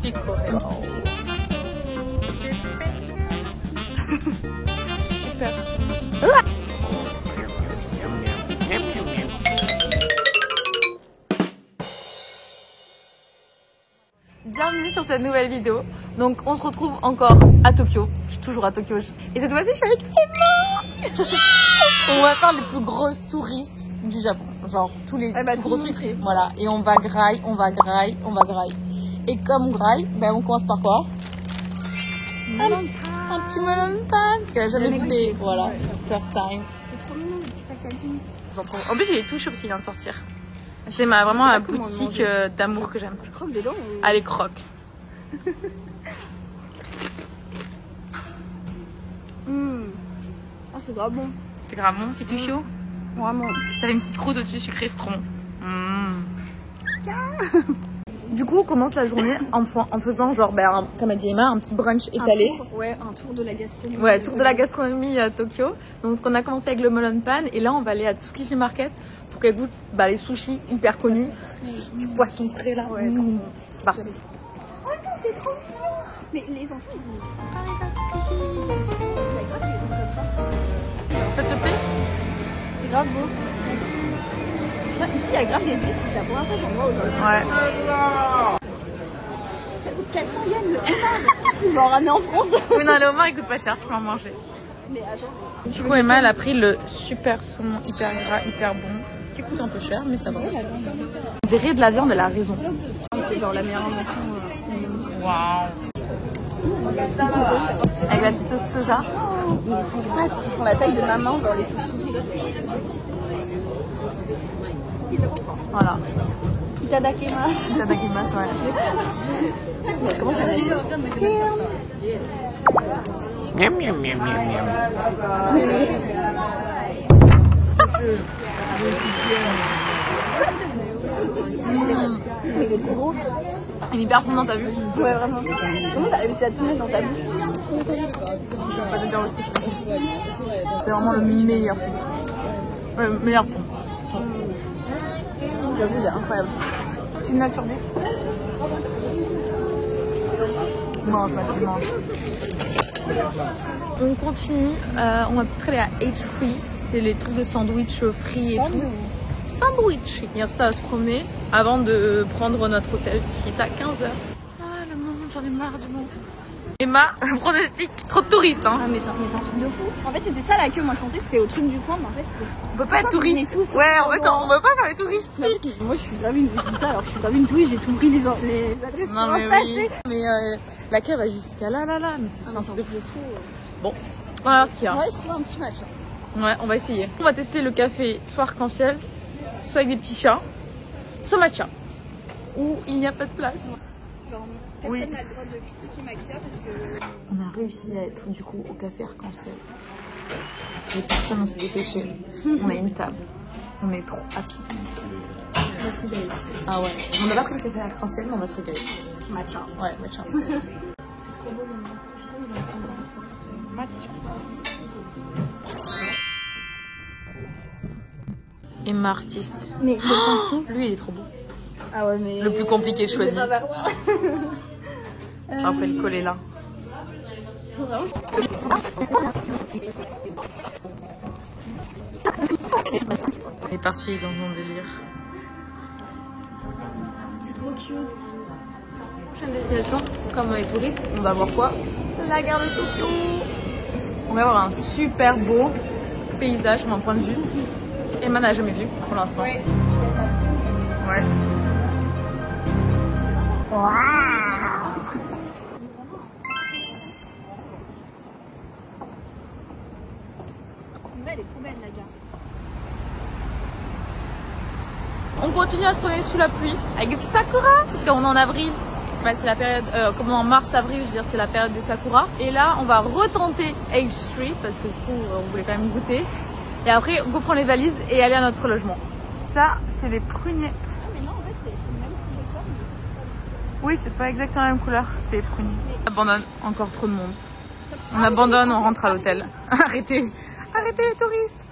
Pico. Super. Bienvenue sur cette nouvelle vidéo. Donc on se retrouve encore à Tokyo. Je suis toujours à Tokyo. Et cette fois-ci je suis avec Emma. On va faire les plus grosses touristes du Japon. Genre tous les plus gros trucs. Voilà. Et on va graille, on va graille, on va graille. Et comme on graille, ben on commence par quoi? Un petit melon pan. Parce qu'elle a jamais goûté. Voilà. First time. C'est trop mignon le petit packaging. En plus il est tout chaud parce qu'il vient de sortir. C'est vraiment la boutique d'amour que j'aime. Je croque dedans ou... Allez, croque. Ah, c'est grave bon. C'est grave bon, c'est tout chaud. Vraiment. Ça fait une petite croûte au-dessus sucré citron. Du coup, on commence la journée en faisant genre, comme a dit Emma, un petit brunch étalé. Un tour de la gastronomie. Ouais, tour de la gastronomie à Tokyo. Donc on a commencé avec le melon pan et là on va aller à Tsukiji Market pour qu'elle goûte les sushis hyper connus. Du poisson frais là. Ouais, trop bon. C'est parti. Oh attends, c'est trop mignon. Mais les enfants ils vont... Ça te plaît? C'est grave beau. Putain, ici il y a grave des huîtres, c'est la première fois que j'en vois aujourd'hui. Ouais. Ça coûte 400 yens le homard. Je vais en ramener en France. Oui, non, le homard il coûte pas cher, tu peux en manger. Mais attends. Du coup, Emma elle a pris le super saumon hyper gras, hyper bon. Qui coûte un peu cher, mais ça va. On dirait de la viande, elle a raison. C'est genre la meilleure invention. Waouh. Avec la petite sauce soja. Mais ils sont fat, ils font la taille de ma main, genre les sushis. Voilà. Itadakimasu. Itadakimasu, ouais. Comment ça se dit? Miam miam miam miam miam. Mais il est trop gros. Il est hyper fondant, t'as vu? Ouais, vraiment. Comment t'as réussi à tout mettre dans ta bouche? Je vais pas te dire aussi. C'est vraiment le meilleur fond. Ouais, le meilleur fond. J'avoue, il est incroyable. Tu une note sur 10? Mange, tu manges. On continue. On va peut-être aller à H3. C'est les trucs de sandwich frits et tout. Sandwich. Et ensuite, on va se promener avant de prendre notre hôtel qui est à 15h. Ah, le monde, j'en ai marre du monde. Emma, pronostic, trop de touristes, hein. Ah, mais c'est un truc de fou. En fait, c'était ça la queue. Moi, je pensais que c'était au truc du coin, mais en fait, on peut pas être touriste. Ouais, en fait, on peut pas faire les touristes. Moi, je suis grave une. Je dis ça alors que je suis grave une touriste. J'ai tout pris les adresses sur Insta. Oui. Mais la queue va jusqu'à là. Mais c'est un truc de fou. Bon, on va voir ce qu'il y a. Ouais, je trouve un petit match. Ouais, on va essayer. On va tester le café soit arc-en-ciel, soit avec des petits chats, soit matcha, où il n'y a pas de place. Genre, personne n'a le droit de critiquer Makia parce que... On a réussi à être du coup au café arc-en-ciel. Les personnes on s'est dépêché. On a une table. On est trop happy. On va se régaler. Ah ouais. On n'a pas pris le café arc-en-ciel, mais on va se régaler. Matcha. Ouais, matcha. C'est trop beau le nom. Matcha. Emma artiste. Mais le pinceau... Lui il est trop beau. Ah ouais, mais... Le plus compliqué de choisir. Après le coller là. Elle est partie dans son délire. C'est trop cute. Prochaine destination, comme les touristes, on va voir quoi? La gare de Tokyo. On va avoir un super beau paysage de mon point de vue. Emma n'a jamais vu pour l'instant. Ouais. Wow. Elle est trop belle la gare. On continue à se promener sous la pluie avec des petits sakura parce qu'on est en avril. C'est la période, comme en mars-avril, je veux dire, c'est la période des sakura. Et là, on va retenter H3 parce que du coup, on voulait quand même goûter. Et après, on reprend les valises et aller à notre logement. Ça, c'est les pruniers. Ah mais non, en fait, c'est le même couleur. Oui, c'est pas exactement la même couleur, c'est les pruniers. On abandonne, encore trop de monde. On abandonne, on rentre à l'hôtel. Arrêtez les touristes.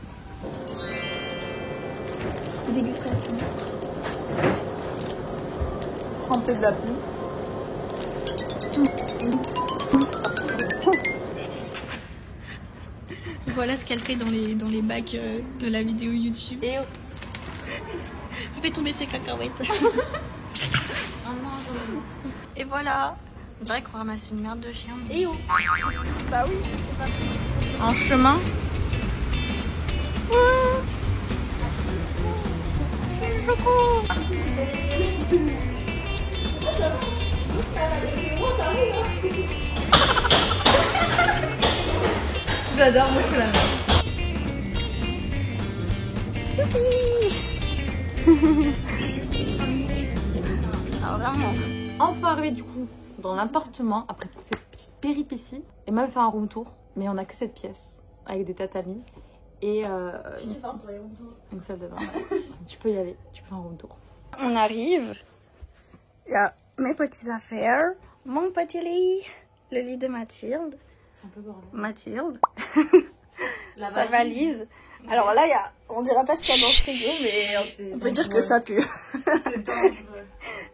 Dégustation. Trempé de la pluie. Voilà ce qu'elle fait dans les bacs de la vidéo YouTube. Et elle fait tomber ses cacahuètes. Et voilà. On dirait qu'on ramasse une merde de chien. Mais... Et oh. Bah oui. En chemin. J'adore, moi je fais la même. Ah vraiment. Enfin arrivé du coup dans l'appartement après toute cette petite péripétie. Et m'a fait un room tour, mais on a que cette pièce avec des tatamis et une salle de bain. Tu peux y aller, tu peux faire un room tour. On arrive. Il y a mes petites affaires, mon petit lit, le lit de Mathilde. C'est un peu bordel. Mathilde. La sa valise. Alors là, on dira pas ce qu'il y a dans le frigo, mais on peut dire que ça pue. C'est dangereux.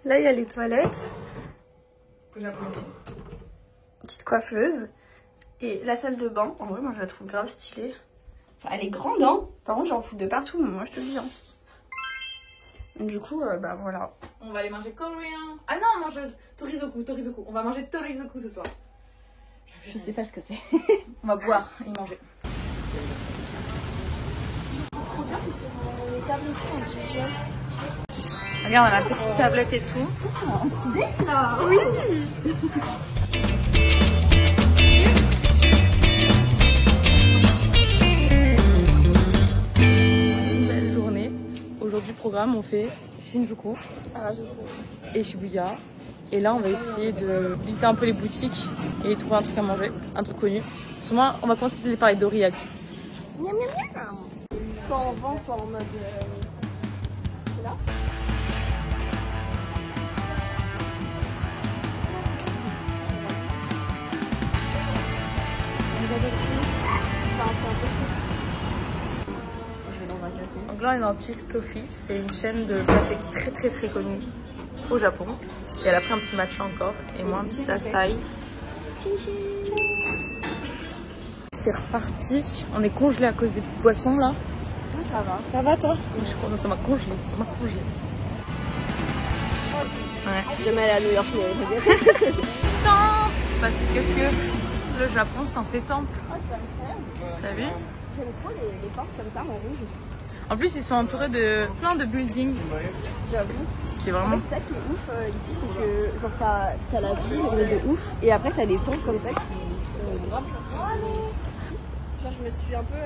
Là, il y a les toilettes. Japonais. Petite coiffeuse. Et la salle de bain, en vrai, moi je la trouve grave stylée. Enfin, elle est grande, hein. Par contre, j'en fous de partout, mais moi je te dis. Hein. Du coup, bah voilà. On va aller manger coréen. Ah non, on mange torizoku. On va manger torizoku ce soir. Je sais pas ce que c'est. On va boire et manger. C'est trop bien, c'est sur les tables et tout, tu vois. Regarde, on a la petite tablette et tout. Un petit date là. Oui. Une belle journée. Aujourd'hui, programme, on fait Shinjuku et Shibuya. Et là, on va essayer de visiter un peu les boutiques et trouver un truc à manger, un truc connu. Souvent, on va commencer à parler d'oriyaki. Miam miam miam. Soit en vente, soit en mode. C'est là. Donc là, on est dans Cheese Coffee. C'est une chaîne de café très connue au Japon. Et elle a pris un petit matcha encore. Et moi, un petit açaï. C'est reparti. On est congelé à cause des petites boissons là. Ça va. Ça va toi? Je crois que ça m'a congelé. Ouais. Jamais aller à New York, mais Parce que qu'est-ce que le Japon sans ses temples? oh, c'est incroyable. T'as vu? J'aime trop les portes comme ça en rouge. En plus, ils sont entourés de plein de buildings. J'avoue. Ce qui est En vraiment. fait, ça qui est ouf ici, c'est que genre t'as la ville mais de ouf, et après t'as des temples comme ça qui font grave sortir. Genre je me suis un peu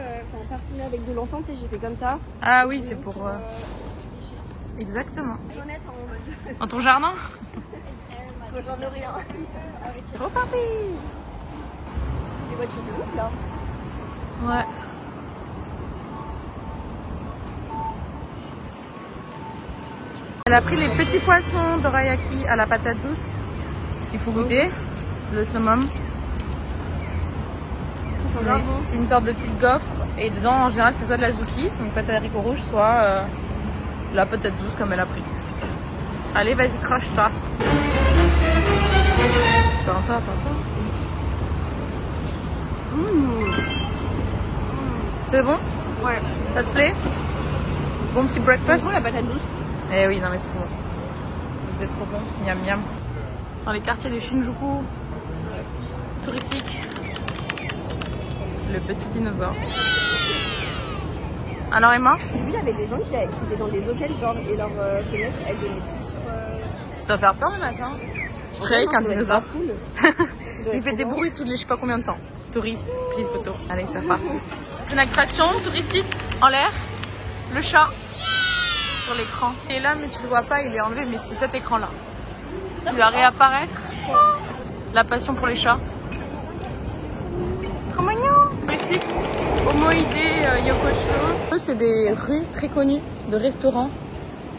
parfumée avec de l'encens, tu sais, j'ai fait comme ça. Ah oui, c'est pour. Exactement. Honnête en mode. Dans ton jardin? J'en ai rien. Oh papi! Des voitures de ouf là. Ouais. Elle a pris les petits poissons dorayaki à la patate douce. Parce qu'il faut goûter. Le summum. C'est une sorte de petite gaufre. Et dedans, en général, c'est soit de la zuki, donc pâte à haricots rouges, soit la patate douce comme elle a pris. Allez, vas-y, crache fast. Attends. C'est bon? Ouais. Ça te plaît? Bon petit breakfast? La patate douce. Eh oui, non mais c'est trop bon. C'est trop bon. Miam miam. Dans les quartiers de Shinjuku, touristique, le petit dinosaure. Alors Emma? J'ai vu, il y avait des gens qui étaient dans des hôtels, genre, et leurs fenêtres, elles donnaient tout sur. Ça doit faire peur le matin. Je travaille avec un dinosaure. Cool. Il fait des bruits tous les je sais pas combien de temps. Touriste, prise photo. Allez, c'est reparti. Une attraction touristique en l'air. Le chat sur l'écran. Il est là, mais tu le vois pas, il est enlevé, mais c'est cet écran-là. Il va réapparaître. La passion pour les chats. Trop mignon. Ici, Omoide Yokocho. C'est des rues très connues de restaurants.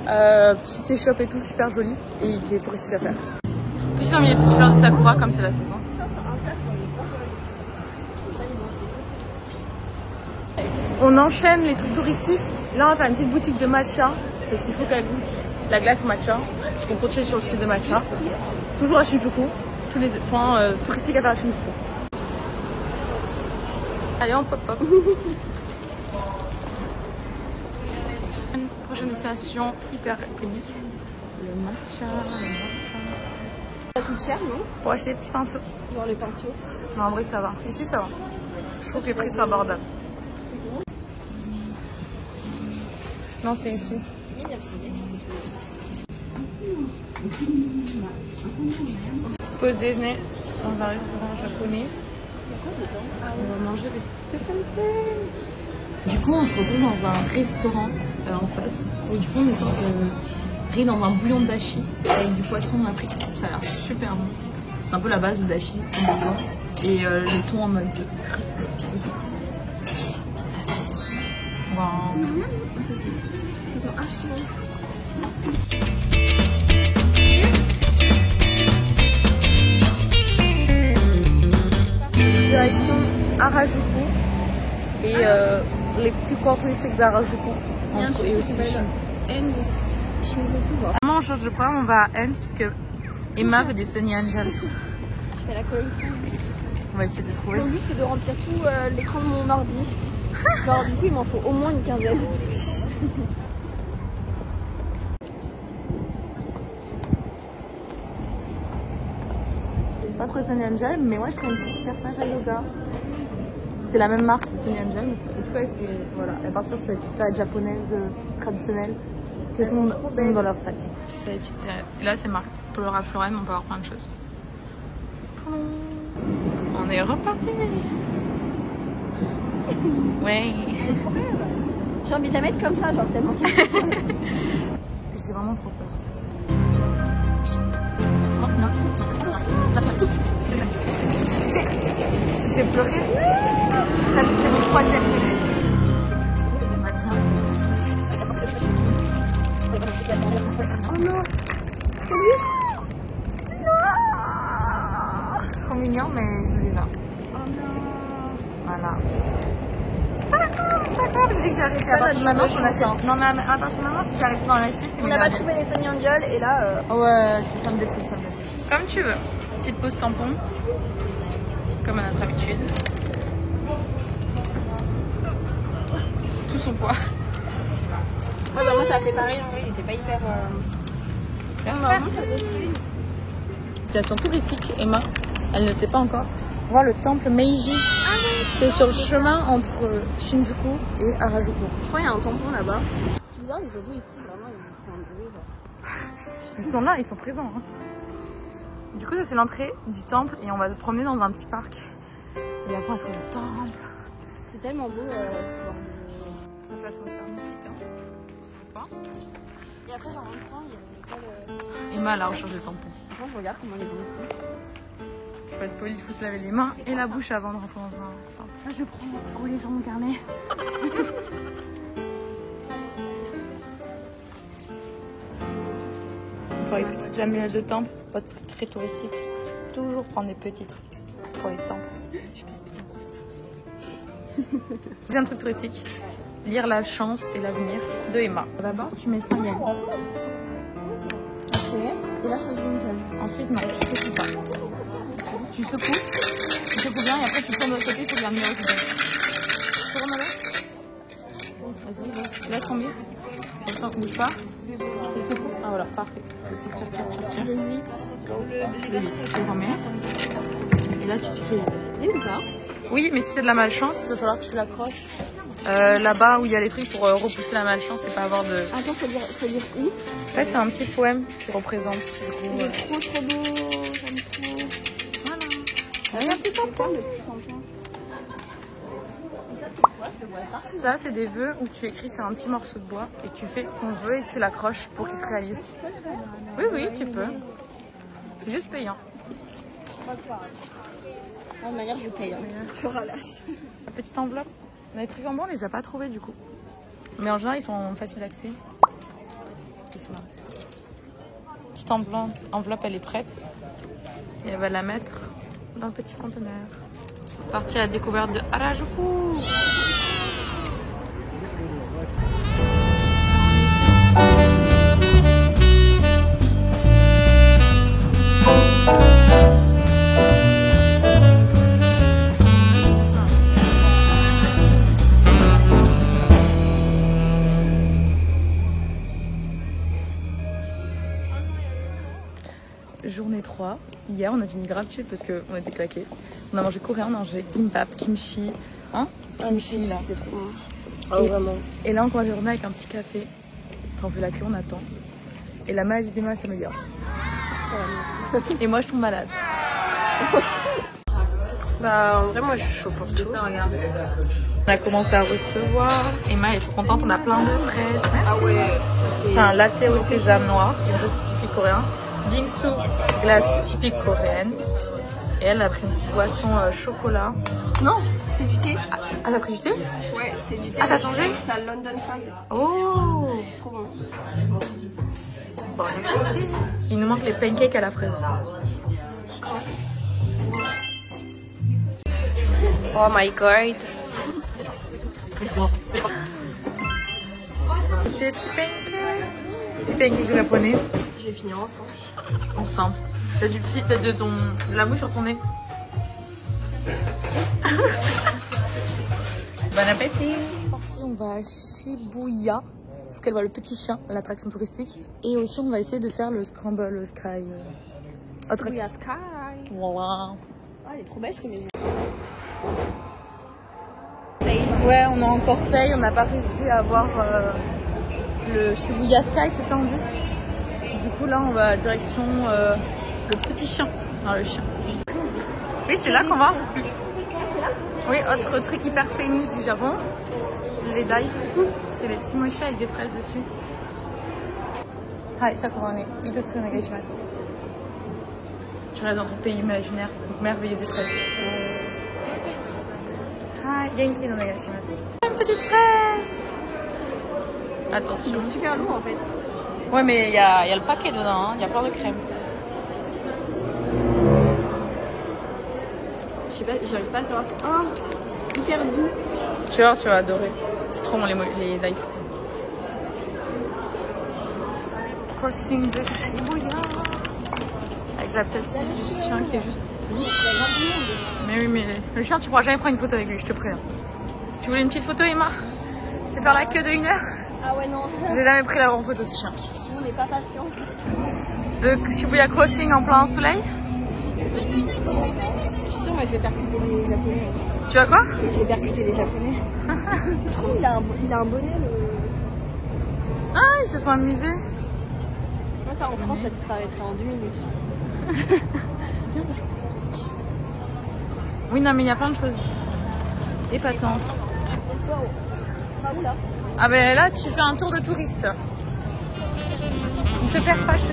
Petites échoppes et tout, super jolies. Et qui est touristique à faire. Puis ils ont mis les petites fleurs de sakura comme c'est la saison. On enchaîne les trucs touristiques. Là, on va faire une petite boutique de matcha. Parce qu'il faut qu'elle goûte la glace matcha. Parce qu'on continue sur le site de matcha. Toujours à Shinjuku. tous les points touristiques à faire à Shinjuku. Allez, on pop pop. Une prochaine destination hyper iconique. Le matcha, le matcha. Ça coûte cher, non? Pour acheter des petits pinceaux. Genre les pinceaux. Non, en vrai, ça va. Ici, ça va. Je trouve que les prix sont abordables. Non, c'est ici. Petite pause déjeuner dans un restaurant japonais. On va manger des petites spécialités. Du coup, on se retrouve dans un restaurant en face. Et du coup, on est sorti riz dans un bouillon de dashi avec du poisson on a pris. Ça a l'air super bon. C'est un peu la base du dashi. Et le thon en mode cru aussi. Wow. Ils sont archi bons. Direction Harajuku et les petits corps touristiques d'Harajuku. Et aussi Shinjuku, voir. Comment on change de programme? On va à Ends parce que Emma fait des Sunny Angels. Je fais la collection. On va essayer de les trouver. Mon but c'est de remplir tout l'écran de mon ordi. Genre du coup il m'en faut au moins une quinzaine. Pas trop de Sunny Angel, mais moi je fais une petite personnage à yoga. C'est la même marque que Sunny Angel. Et tout cas, c'est voilà, elle va partir sur les petites salades japonaises traditionnelles que tout le monde met dans leur sac. C'est les petites salades. Et là, c'est marqué Laura Florence, on peut avoir plein de choses. On est reparti. Ouais. J'ai envie de la mettre comme ça, genre tellement. J'ai vraiment trop peur. J'ai pleuré. Ça c'est mon troisième. Oh non. Trop mignon, mais je l'ai déjà. Oh non. Voilà. Je dis que j'ai arrêté. À partir de maintenant, j'en achète. Non, mais à partir de maintenant, si j'arrive d'en acheter, c'est On mes n'a pas derniers. trouvé les Sunny Angel et là. Oh ouais, ça me dégoûte, ça me dégoûte. Comme tu veux. Petite pause tampon. Comme à notre habitude. Tout son poids. Ouais, bah moi ça a fait pareil, en vrai, il était pas hyper. C'est vrai. Destination touristique, Emma, elle ne sait pas encore. Voir le temple Meiji. C'est sur le chemin entre Shinjuku et Harajuku. Je crois qu'il y a un tampon là-bas. C'est bizarre, les oiseaux ici, vraiment, ils font un bruit. Ils sont là, ils sont présents. Hein. Du coup, c'est l'entrée du temple et on va se promener dans un petit parc. Et après, on trouve le temple. C'est tellement beau ce genre de. Ça fait atmosphère mythique. Hein. Tu trouves pas? Et après, j'en rentrant, il y a l'école. Emma, là, on change de tampon. Après, je regarde comment les bons font. Faut être poli, il faut se laver les mains et la bouche avant de rentrer dans un temple. Là, je prends coller sur mon carnet. Pour les petites amulettes de temple, pas de trucs très touristiques. Toujours prendre des petits trucs pour les temples. Je passe pour un grosse touriste. Deuxième truc touristique, lire la chance et l'avenir de Emma. D'abord, tu mets 5 yens. Ok. Et là, je choisis une case. Ensuite, non, tu fais tout ça. Tu secoues bien et après tu tournes de l'autre côté pour bien mieux récupérer. Tu tournes là. Vas-y, laisse tomber. Attends, bouge pas. Et secoue. Ah voilà, parfait. Tire. Le 8. Le 8, tu remets. Et là, tu fais. C'est ou pas? Oui, mais si c'est de la malchance, il va falloir que tu l'accroches là-bas où il y a les trucs pour repousser la malchance et pas avoir de. Attends, faut lire où? En fait, c'est un petit poème qui représente. Il est trop beau, j'aime trop. Voilà. Un petit tampon. Le petit tampon. Ça, c'est des vœux où tu écris sur un petit morceau de bois et tu fais ton vœu et tu l'accroches pour qu'il se réalise. Oui, tu peux. C'est juste payant. De toute manière, je paye. Je ralasse. La petite enveloppe. Les trucs en bas, on les a pas trouvés du coup. Mais en général, ils sont faciles d'accès. Ils sont là. Petite enveloppe, elle est prête. Et elle va la mettre dans le petit conteneur. Partie à la découverte de Harajuku. journée 3. Hier, on a fini grave chill parce qu'on était claqués. On a mangé coréen, on a mangé kimbap, kimchi. Hein? Kimchi, là. C'était trop bon. Oh, vraiment. Et là, on commence la journée avec un petit café. Quand on fait la queue, on attend. Et la maladie des mains s'améliore. Ça va mieux. Et moi, je tombe malade. Bah, en vrai, moi, je suis chaud pour tout. Ça, regarde. On a commencé à recevoir. Emma est trop contente, on a plein de fraises. Merci. Ah ouais. C'est un latte au sésame noir, une chose typique coréen. Bingsu, glace typique coréenne. Et elle a pris une petite boisson chocolat. Non, c'est du thé. Ah, t'as pris du thé? Ouais, c'est du thé. Ah, t'as changé? C'est à London Farm. Oh! C'est trop bon. Bon, merci. Il nous manque les pancakes à la fraise aussi. Oh my god. C'est des petits pancakes. Des pancakes japonais. Je vais finir ensemble. Ensemble. T'as de la mouche sur ton nez. Bon appétit. On va à Shibuya. Faut qu'elle voit le petit chien, l'attraction touristique. Et aussi, on va essayer de faire le Scramble Sky. Shibuya Sky. Voilà. Ah, elle est trop belle cette maison. Ouais, on a encore failli. On n'a pas réussi à avoir le Shibuya Sky, c'est ça on dit? Du coup, là, on va direction le petit chien. Ah, le chien. Oui, c'est là qu'on va. Oui, autre truc hyper famous du Japon, c'est les daifuku. C'est les petits mochis avec des fraises dessus. Hi, Sakurane. Itotsu onegaishimasu. Tu restes dans ton pays imaginaire, donc merveilleux des fraises. Hi, genki no onegaishimasu. Une petite fraise. Attention. Il est super lourd en fait. Ouais, mais il y a le paquet dedans, il y a plein de crème. Je sais pas, j'arrive pas à savoir. Oh, c'est hyper doux. Tu vas voir, tu vas adorer. C'est trop bon les daifuku. Crossing de Shibuya. Avec la petite du chien qui est juste ici. Mais oui, mais le chien, tu pourras jamais prendre une photo avec lui, je te préviens. Tu voulais une petite photo, Emma? Tu veux faire la queue de 1 heure? Ah ouais, non. J'ai jamais pris la bonne photo, ce chien. On n'est pas patient. Le Shibuya Crossing en plein soleil? Je suis sûre, moi je vais percuter les Japonais. Tu vas quoi? Je vais percuter les Japonais. Je trouve il a un bonnet. Ah, ils se sont amusés. Moi, ça en France, ça disparaîtrait en 2 minutes. Oui, non, mais il y a plein de choses épatantes. Ah, où là? Ah, ben là, tu fais un tour de touriste. On te perd pas, je te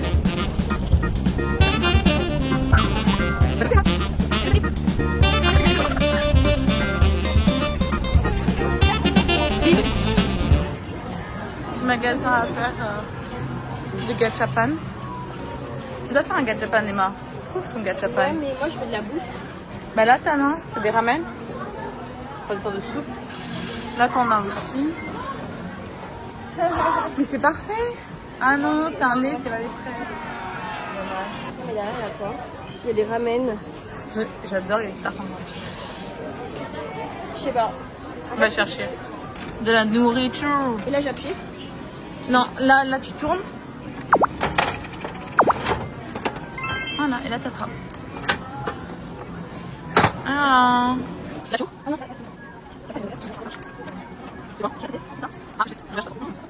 Petit magasin à faire de gachapan. Tu dois faire un gachapan, Emma. Trouve ton gachapan. Ouais, mais moi je fais de la bouffe. Bah là, t'as non? C'est des ramen. Pas une sorte de soupe. Là, t'en as aussi. Mais c'est parfait. Ah non, c'est un lait, c'est pas des fraises. Mais il y a rien à quoi. Il y a des ramen. J'adore les tartes. Je sais pas. On va chercher de la nourriture. Et là j'appuie. Non, là tu tournes. Voilà, et là t'attrapes. Ah.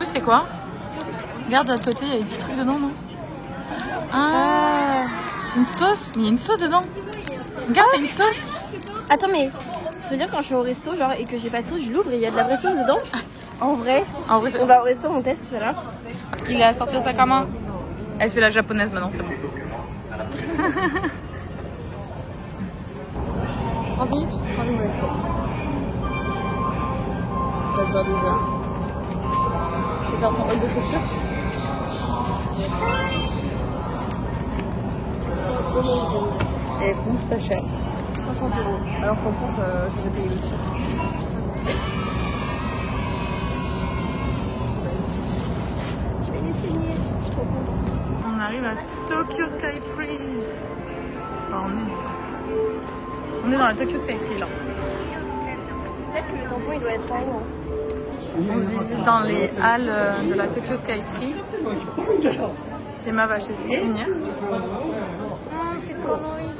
C'est quoi? Regarde de l'autre côté, il y a des petits trucs dedans, non? Ah, c'est une sauce? Mais il y a une sauce dedans. Regarde, il y a une sauce. Attends, mais ça veut dire quand je suis au resto genre, et que j'ai pas de sauce, je l'ouvre et il y a de la vraie sauce dedans? En vrai, En vrai, on va au resto, on teste tout à l'heure. il a sorti le sac à main. Elle fait la japonaise maintenant, c'est bon. 30 minutes? 30 minutes. Ça dure 2 heures. Tu veux faire ton haul de chaussures? C'est amazing. Et elle coûte pas cher. 60 €. Alors qu'en France, je vais payer le prix. Je vais les saigner. Je suis trop contente. On arrive à Tokyo Skytree. Enfin, on est dans la Tokyo Skytree là. Peut-être que le tampon il doit être en haut. Hein. On se visite dans les halles de la Tokyo Skytree. Emma va acheter des souvenirs. Petite connerie.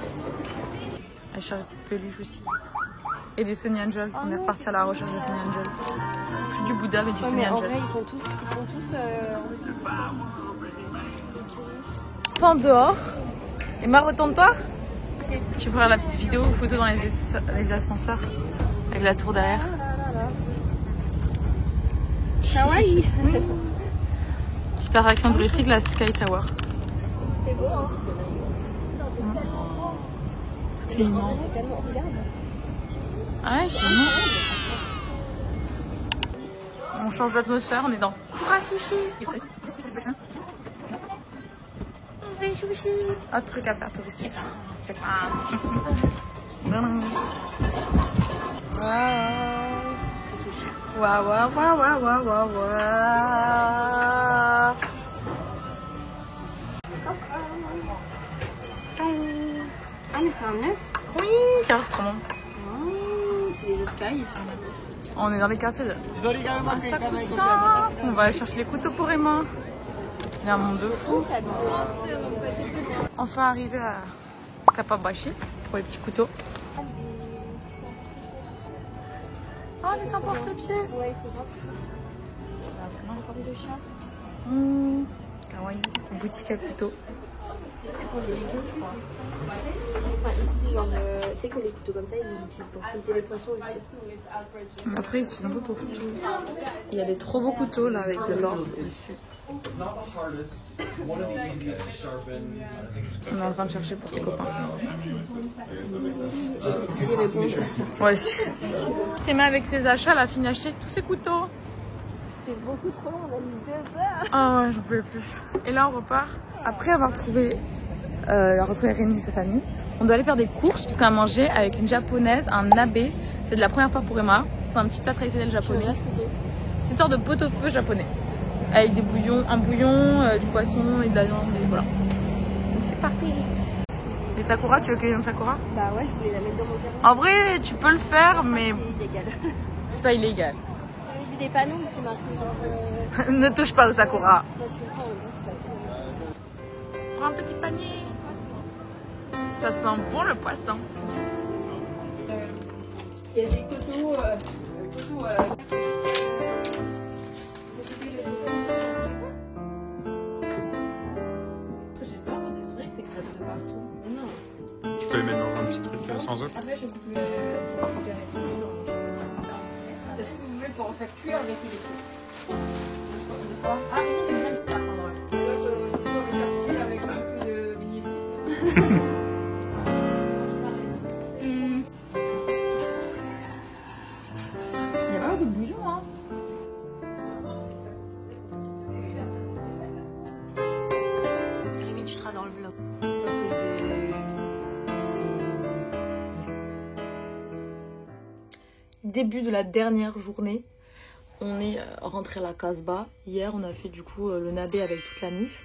Elle cherche des petites peluches aussi. Et des Sunny Angel. On est reparti à la recherche de Sunny Angel. Plus du Bouddha, mais du Sunny Angel. En vrai, ils sont tous Enfin, dehors. Emma, retourne-toi. Je vais faire la petite vidéo photo dans les ascenseurs. Avec la tour derrière. Kawaii. Petite attraction touristique, la Sky Tower. C'était beau, hein. C'était immense. C'est tellement regarde. Ah ouais, c'est immense. On change d'atmosphère, on est dans Kura Sushi. Des sushis. Un truc à faire touristique. Waouh, waouh, waouh, waouh, waouh, waouh, waouh. Ah, mais c'est un œuf. Oui, tiens, c'est trop bon. C'est les œufs de caille. On est dans les quartiers de Asakusa. On va aller chercher les couteaux pour Emma. Il y a un monde de fou. Enfin arrivé à Kappabashi pour les petits couteaux. Oh, les emporte-pièces. Ouais, c'est grave. En forme de chat. Kawaii. Boutique à couteaux. Enfin, ici, genre, tu sais que les couteaux comme ça, ils les utilisent pour fouetter les poissons aussi. Après, ils utilisent un peu pour tout. Il y a des trop beaux couteaux là avec de l'or dessus. On est en train de chercher pour ses copains. Si, mais bon. Ouais, si. Emma avec ses achats, elle a fini d'acheter tous ses couteaux. C'était beaucoup trop long, on a mis 2 heures. Ah ouais, j'en pouvais plus. Et là, on repart. Après avoir retrouvé Rémi et sa famille, on doit aller faire des courses parce qu'on a mangé avec une japonaise un nabe. C'est de la première fois pour Emma. C'est un petit plat traditionnel japonais. C'est une sorte de pot-au-feu japonais. Avec des bouillons, un bouillon, du poisson et de la viande. Et voilà. Donc c'est parti. Et Sakura, tu veux cueillir une Sakura? Bah ouais, je voulais la mettre dans mon carnet. En vrai, tu peux le faire, mais C'est illégal. c'est pas illégal. J'avais vu des panneaux où c'était marqué genre. Ne touche pas au Sakura. Moi, je comprends, mais c'est ça. Prends un petit panier. Ça sent bon le poisson. Il y a des coteaux. J'ai peur de vrai que c'est que ça fait partout. Non. Tu peux les mettre dans un petit truc sans œuf. Après, je coupe le. Est-ce que vous voulez pour en faire cuire avec les coups? Ah, oui, mais même pas. Avec beaucoup de ministres. Il y a pas beaucoup de bouillon, hein. Rémi, tu seras dans le vlog. Ça, c'est des... Début de la dernière journée. On est rentré à la Casbah. Hier, on a fait du coup le nabe avec toute la MIF.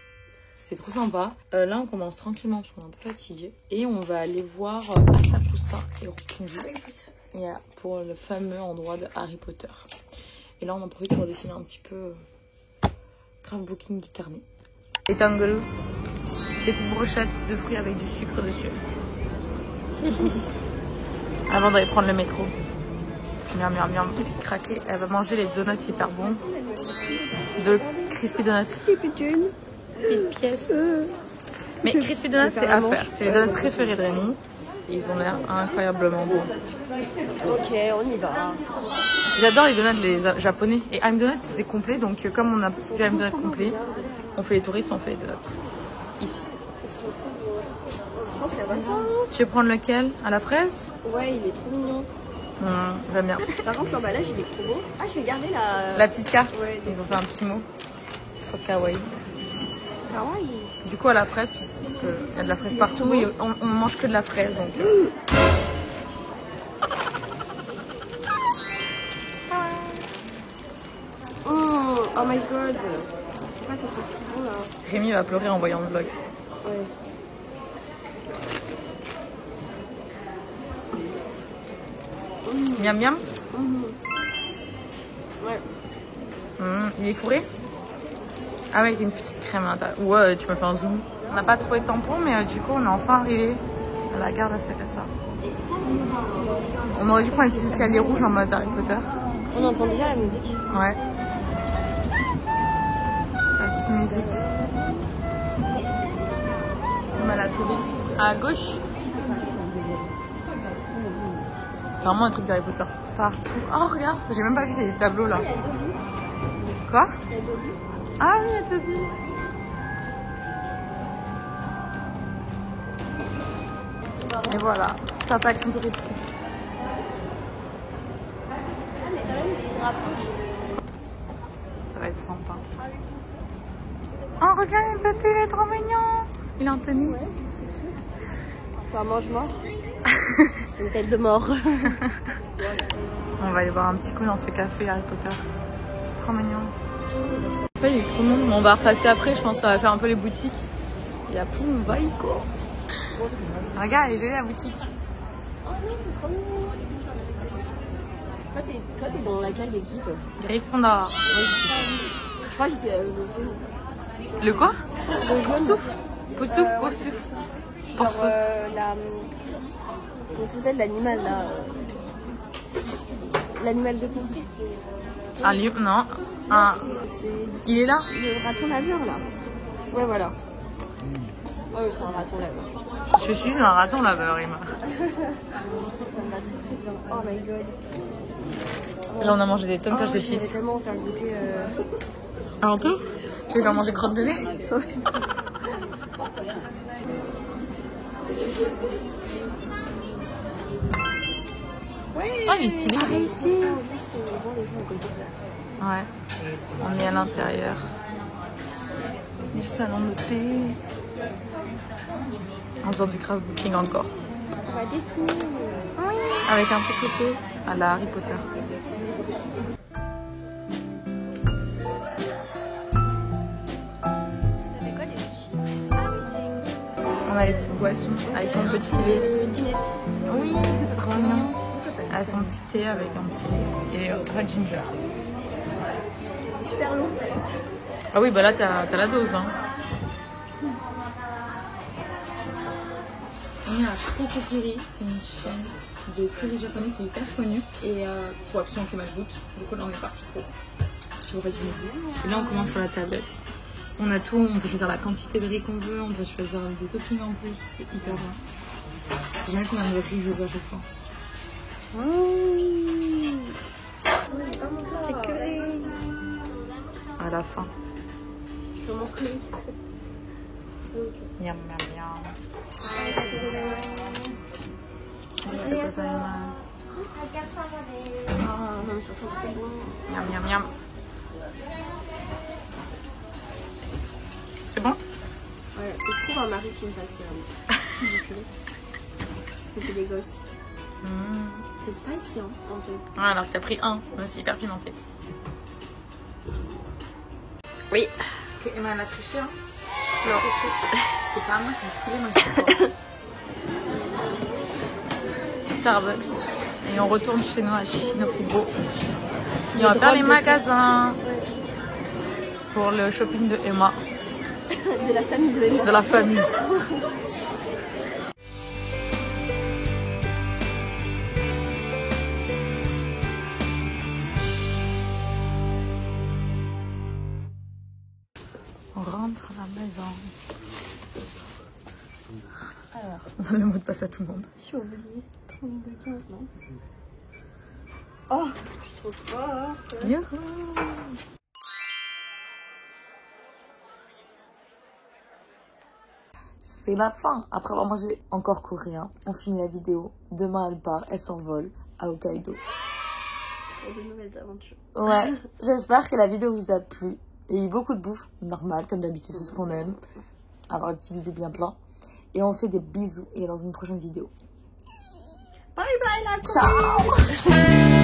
C'était trop sympa. Là, on commence tranquillement parce qu'on est un peu fatigué. Et on va aller voir Asakusa et Roppongi. Pour le fameux endroit de Harry Potter. Et là, on en profite pour dessiner un petit peu grave booking du carnet. Et tangle, ces petites brochettes de fruits avec du sucre dessus. Avant d'aller prendre le métro. Miam, miam, miam. Craquer. Elle va manger les donuts hyper bons. De Crispy Donuts. Petite pièce. Mais Crispy Donuts, c'est à faire. C'est les donuts préférés de Rémi. Ils ont l'air incroyablement bons. Ok, on y va. J'adore les donuts les japonais. Et I'm Donuts, c'était complet. Donc, comme on a fait I'm Donuts complet, on fait les touristes, on fait les donuts. Ici. Tu veux prendre lequel? À la fraise? Ouais, il est trop mignon. J'aime bien. Par contre, l'emballage, il est trop beau. Ah, je vais garder la... La petite carte. Ouais, ils ont fait un petit mot. Trop kawaii. Kawaii. Du coup, à la fraise, parce qu'il y a de la fraise partout et on mange que de la fraise. Donc. Oh my god. Pourquoi ça sent si bon là? Rémi va pleurer en voyant le vlog. Ouais. Miam miam. Ouais. Il est fourré? Ah ouais, une petite crème à l'intérieur. Ouais, tu m'as fait un zoom. On n'a pas trouvé de tampon, mais du coup, on est enfin arrivé à la gare d'Asakasa. On aurait dû prendre les petits escaliers rouges en mode Harry Potter. On entend déjà la musique. Ouais. La petite musique. On a la touriste à gauche. Vraiment un truc d'Harry Potter. Partout. Oh, regarde, j'ai même pas vu les tableaux là. Quoi? Ah oui, il y a Dobby. Et voilà, cette attraction touristique. Ça va être sympa. Oh, regarde, le petit, il est trop mignon. Il est en tenue. Ouais. C'est un mange-mort. C'est une tête de mort. On va aller boire un petit coup dans ce café Harry Potter. Trop mignon. En fait, il est trop long. On va repasser après, je pense que ça va faire un peu les boutiques. Et après, on va y quoi. Regarde, elle est jolie la boutique. Oh non, c'est trop mignon. Toi, t'es dans laquelle équipe? Gryffondor. Je crois que j'étais le jaune. Le quoi? Le jaune. Poussouf, poussouf. Genre la... Comment ça s'appelle l'animal là? L'animal de course. Un lion, non. Un... C'est Il est là? le raton laveur là. Ouais, voilà. Oh, c'est un raton laveur. Je suis un raton laveur, Emma. Ça me va très très bien. Oh my god. J'en ai mangé des tonnes quand j'étais petite. J'aimerais tellement faire goûter. Avant tout, je vais faire manger crotte de nez. Oh, il est stylé. Réussi. Ouais. On est à l'intérieur du salon de thé. En faisant du craft-booking encore. On va dessiner. Oui. Avec un petit thé à la Harry Potter. T'avais quoi des sushis? Ah oui, c'est une On a les petites boissons avec son petit lait. dinette. Oui, c'est trop mignon. Elle a son petit thé avec un petit lait. Et pas de ginger. C'est super long. Ah oui, bah là, t'as la dose. Hein. On est à Kokokiri, c'est une chaîne de curry japonais qui est hyper connue. Et faut absolument que je goûte. Du coup, là, on est parti pour le repas du midi. Et là, on commence sur la tablette. On a tout, on peut choisir la quantité de riz qu'on veut, on peut choisir des toppings en plus, c'est hyper bon. C'est jamais combien de riz je veux à chaque fois. C'est curry. À la fin. Je veux mon curry. C'est trop ok. Miam miam miam. Ah non, mais ça sent trop bon. Miam miam miam. C'est bon? Ouais, il trouve un mari qui me fasse du curry. Ça fait des gosses. C'est spicy, hein, un peu. Ouais, alors que t'as pris un, mais c'est hyper pimenté. Oui. Ok, Emma, elle a triché, hein? Non. C'est pas à moi, c'est le poulet, moi je sais pas. Starbucks. Et on retourne chez nous à Shinokubo. Et on va faire les magasins pour le shopping de Emma. De la famille de Emma. De la famille. On rentre à la maison. Alors, On donne le mot de passe à tout le monde. j'ai oublié. 32-15, non? Oh, je suis trop forte. Youhou. C'est la fin. Après avoir mangé encore coréen, on finit la vidéo. Demain, elle part, elle s'envole à Hokkaido. Pour de nouvelles aventures. Ouais, j'espère que la vidéo vous a plu. Il y a eu beaucoup de bouffe, normal, comme d'habitude, c'est ce qu'on aime. Avoir le petit bisou bien plein. Et on fait des bisous et dans une prochaine vidéo. Bye bye la Ciao.